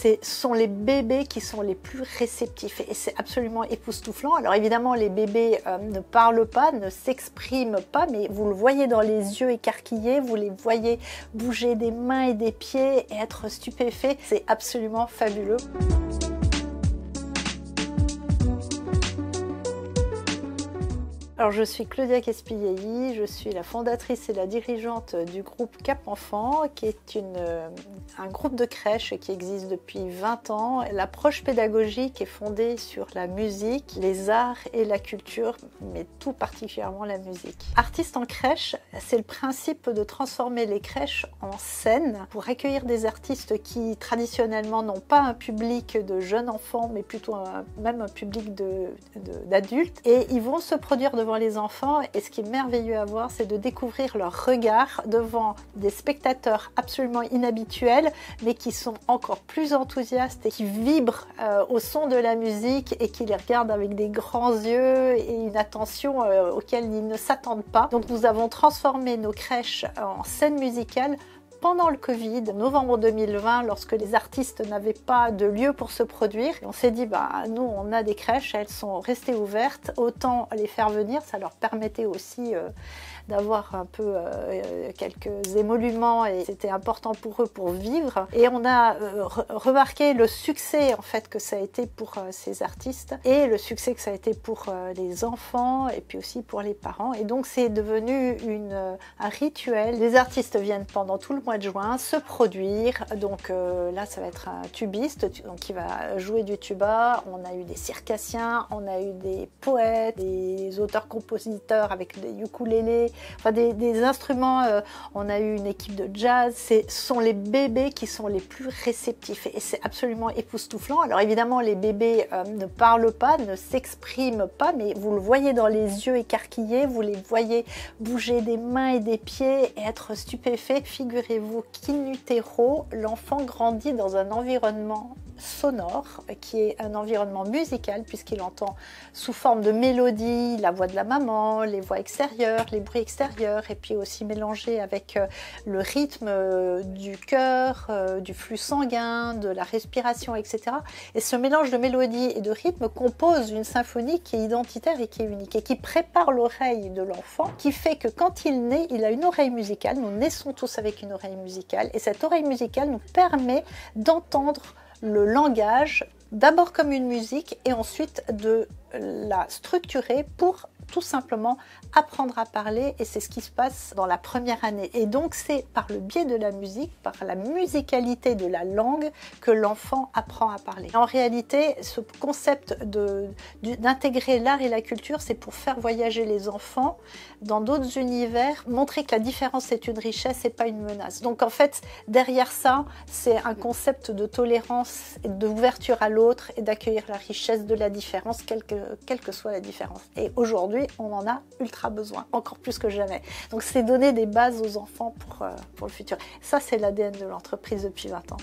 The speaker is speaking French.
ce sont les bébés qui sont les plus réceptifs et c'est absolument époustouflant. Alors évidemment, les bébés ne parlent pas, ne s'expriment pas, mais vous le voyez dans les yeux écarquillés, vous les voyez bouger des mains et des pieds et être stupéfaits. C'est absolument fabuleux. Alors je suis Claudia Caspigliai, je suis la fondatrice et la dirigeante du groupe Cap Enfant, qui est un groupe de crèche qui existe depuis 20 ans. L'approche pédagogique est fondée sur la musique, les arts et la culture, mais tout particulièrement la musique. Artiste en crèche, c'est le principe de transformer les crèches en scène pour accueillir des artistes qui traditionnellement n'ont pas un public de jeunes enfants, mais plutôt même un public d'adultes. Et ils vont se produire devant les enfants et ce qui est merveilleux à voir, c'est de découvrir leur regard devant des spectateurs absolument inhabituels mais qui sont encore plus enthousiastes et qui vibrent au son de la musique et qui les regardent avec des grands yeux et une attention auquel ils ne s'attendent pas. Donc nous avons transformé nos crèches en scène musicale pendant le Covid, novembre 2020, lorsque les artistes n'avaient pas de lieu pour se produire. On s'est dit, nous on a des crèches, elles sont restées ouvertes, autant les faire venir, ça leur permettait aussi d'avoir un peu quelques émoluments et c'était important pour eux pour vivre. Et on a remarqué le succès en fait que ça a été pour ces artistes et le succès que ça a été pour les enfants et puis aussi pour les parents. Et donc c'est devenu un rituel. Les artistes viennent pendant tout le mois de juin se produire. Donc là ça va être un tubiste donc qui va jouer du tuba. On a eu des circassiens, on a eu des poètes, des auteurs-compositeurs avec des ukulélés. Enfin, des instruments, on a eu une équipe de jazz, ce sont les bébés qui sont les plus réceptifs et c'est absolument époustouflant. Alors évidemment, les bébés ne parlent pas, ne s'expriment pas, mais vous le voyez dans les yeux écarquillés, vous les voyez bouger des mains et des pieds et être stupéfaits. Figurez-vous qu'in utero, l'enfant grandit dans un environnement sonore qui est un environnement musical puisqu'il entend sous forme de mélodie la voix de la maman, les voix extérieures, les bruits extérieurs et puis aussi mélangé avec le rythme du cœur, du flux sanguin, de la respiration, etc. Et ce mélange de mélodie et de rythme compose une symphonie qui est identitaire et qui est unique et qui prépare l'oreille de l'enfant, qui fait que quand il naît, il a une oreille musicale. Nous naissons tous avec une oreille musicale et cette oreille musicale nous permet d'entendre le langage d'abord comme une musique et ensuite de la structurer pour tout simplement apprendre à parler et c'est ce qui se passe dans la première année. Et donc c'est par le biais de la musique, par la musicalité de la langue que l'enfant apprend à parler. En réalité, ce concept d'intégrer l'art et la culture, c'est pour faire voyager les enfants dans d'autres univers, montrer que la différence est une richesse et pas une menace. Donc en fait, derrière ça, c'est un concept de tolérance et d'ouverture à l'autre et d'accueillir la richesse de la différence, quelle que soit la différence. Et aujourd'hui, on en a ultra besoin, encore plus que jamais. Donc c'est donner des bases aux enfants pour le futur. Ça, c'est l'ADN de l'entreprise depuis 20 ans.